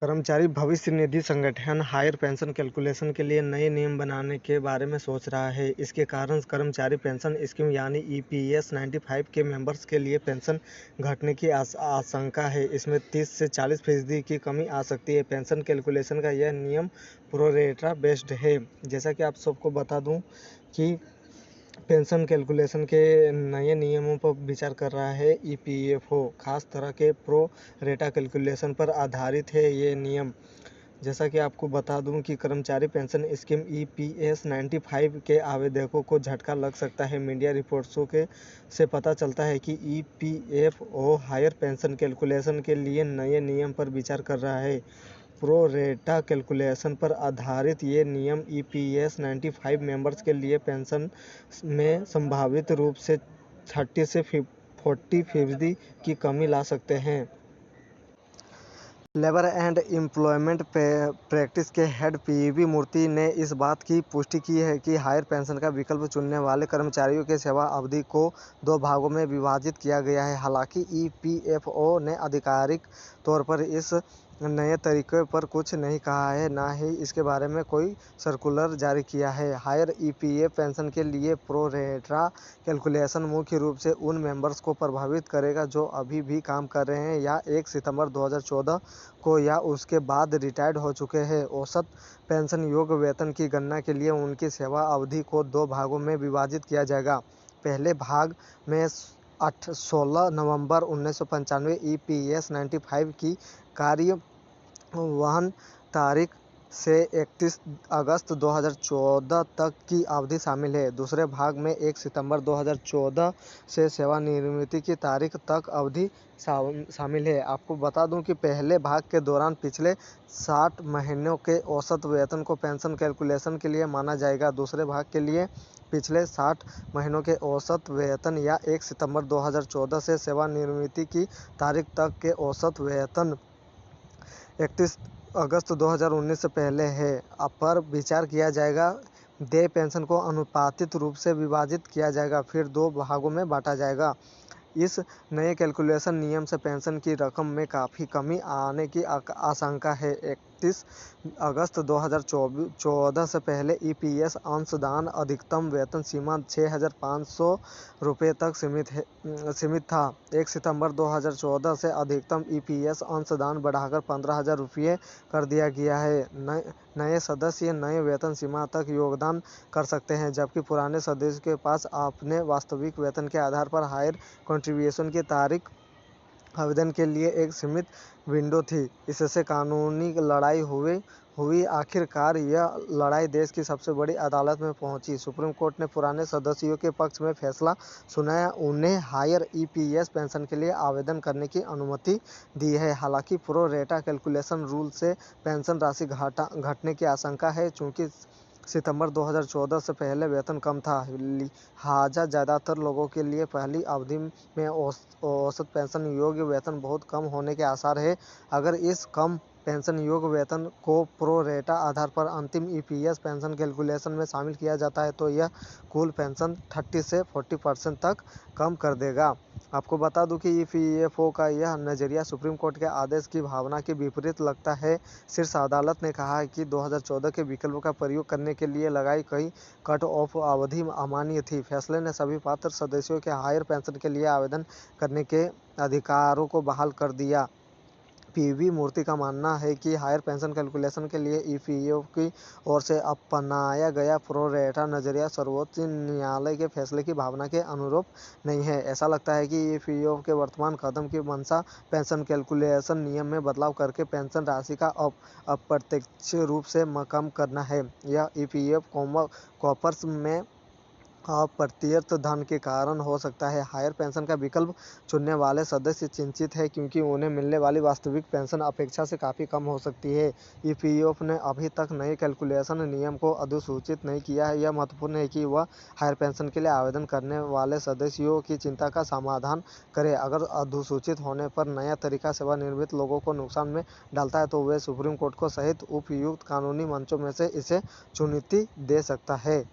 कर्मचारी भविष्य निधि संगठन हायर पेंशन कैलकुलेशन के लिए नए नियम बनाने के बारे में सोच रहा है। इसके कारण कर्मचारी पेंशन स्कीम यानी ईपीएस 95 के मेंबर्स के लिए पेंशन घटने की आशंका है। इसमें 30 से 40% की कमी आ सकती है। पेंशन कैलकुलेशन का यह नियम प्रोरेटा बेस्ड है। जैसा कि आप सबको बता दूं कि पेंशन कैलकुलेशन के नए नियमों पर विचार कर रहा है ईपीएफओ। खास तरह के प्रो रेटा कैलकुलेशन पर आधारित है ये नियम। जैसा कि आपको बता दूं कि कर्मचारी पेंशन स्कीम ईपीएस 95 के आवेदकों को झटका लग सकता है। मीडिया रिपोर्ट्सों के से पता चलता है कि ईपीएफओ हायर पेंशन कैलकुलेशन के लिए नए नियम पर विचार कर रहा है। प्रो रेटा कैलकुलेशन पर आधारित ये नियम ईपीएस 95 मेंबर्स के लिए पेंशन में संभावित रूप से 30 से 40% की कमी ला सकते हैं। लेबर एंड एम्प्लॉयमेंट प्रैक्टिस के हेड पीवी मूर्ति ने इस बात की पुष्टि की है कि हायर पेंशन का विकल्प चुनने वाले कर्मचारियों के सेवा अवधि को 2 भागों में विभाजित किया गया है। हालांकि ईपीएफओ ने आधिकारिक तौर पर इस नए तरीके पर कुछ नहीं कहा है, ना ही इसके बारे में कोई सर्कुलर जारी किया है। हायर ईपीएफ पेंशन के लिए प्रो रेटा कैलकुलेशन मुख्य रूप से उन मेंबर्स को प्रभावित करेगा जो अभी भी काम कर रहे हैं या 1 सितंबर 2014 को या उसके बाद रिटायर्ड हो चुके हैं। औसत पेंशन योग्य वेतन की गणना के लिए उनकी सेवा अवधि को 2 भागों में विभाजित किया जाएगा। पहले भाग में 16 नवंबर 1995 ईपीएस 95 की कार्यवहन तारीख से 31 अगस्त 2014 तक की अवधि शामिल है। दूसरे भाग में 1 सितंबर 2014 से सेवानिवृत्ति की तारीख तक अवधि शामिल है। आपको बता दूं कि पहले भाग के दौरान पिछले 60 महीनों के औसत वेतन को पेंशन कैलकुलेशन के लिए माना जाएगा। दूसरे भाग के लिए पिछले 60 महीनों के औसत वेतन या 1 सितंबर 2014 से सेवानिवृत्ति की तारीख तक के औसत वेतन 31 अगस्त 2019 से पहले है पर विचार किया जाएगा। देय पेंशन को अनुपातिक रूप से विभाजित किया जाएगा, फिर 2 भागों में बांटा जाएगा। इस नए कैलकुलेशन नियम से पेंशन की रकम में काफ़ी कमी आने की आशंका है। 31 अगस्त 2014 से पहले ईपीएस अंशदान अधिकतम वेतन सीमा 6,500 रुपये तक सीमित था। 1 सितंबर 2014 से अधिकतम ईपीएस अंशदान बढ़ाकर 15,000 रुपये कर दिया गया है। नए सदस्य नए वेतन सीमा तक योगदान कर सकते हैं, जबकि पुराने सदस्य के पास अपने वास्तविक वेतन के आधार पर हायर कंट्रीब्यूशन की तारीख आवेदन के लिए एक सीमित विंडो थी। इससे कानूनी लड़ाई हुई। आखिरकार यह लड़ाई देश की सबसे बड़ी अदालत में पहुंची। सुप्रीम कोर्ट ने पुराने सदस्यों के पक्ष में फैसला सुनाया, उन्हें हायर ईपीएस पेंशन के लिए आवेदन करने की अनुमति दी है। हालांकि प्रो रेटा कैलकुलेशन रूल से पेंशन राशि घटने की आशंका है, चूंकि सितंबर 2014 से पहले वेतन कम था। लिहाजा ज़्यादातर लोगों के लिए पहली अवधि में औसत पेंशन योग्य वेतन बहुत कम होने के आसार है। अगर इस कम पेंशन योग्य वेतन को प्रो रेटा आधार पर अंतिम ईपीएस पेंशन कैलकुलेशन में शामिल किया जाता है तो यह कुल पेंशन 30 से 40% तक कम कर देगा। आपको बता दूं कि ईपीएफओ का यह नज़रिया सुप्रीम कोर्ट के आदेश की भावना के विपरीत लगता है। शीर्ष अदालत ने कहा है कि 2014 के विकल्प का प्रयोग करने के लिए लगाई गई कट ऑफ अवधि अमान्य थी। फैसले ने सभी पात्र सदस्यों के हायर पेंशन के लिए आवेदन करने के अधिकारों को बहाल कर दिया। पीवी मूर्ति का मानना है कि हायर पेंशन कैलकुलेशन के लिए ईपीएफओ की ओर से अपनाया गया प्रो रेटा नज़रिया सर्वोच्च न्यायालय के फैसले की भावना के अनुरूप नहीं है। ऐसा लगता है कि ईपीएफओ के वर्तमान कदम की मंशा पेंशन कैलकुलेशन नियम में बदलाव करके पेंशन राशि का अप्रत्यक्ष रूप से कम करना है। यह ईपीएफ कॉर्पस में अप्रत्यक्ष धन के कारण हो सकता है। हायर पेंशन का विकल्प चुनने वाले सदस्य चिंतित हैं, क्योंकि उन्हें मिलने वाली वास्तविक पेंशन अपेक्षा से काफ़ी कम हो सकती है। ईपीएफ ने अभी तक नए कैलकुलेशन नियम को अधिसूचित नहीं किया है। यह महत्वपूर्ण है कि वह हायर पेंशन के लिए आवेदन करने वाले सदस्यों की चिंता का समाधान करे। अगर अधिसूचित होने पर नया तरीका सेवानिवृत्त लोगों को नुकसान में डालता है तो वे सुप्रीम कोर्ट को सहित उपयुक्त कानूनी मंचों में से इसे चुनौती दे सकता है।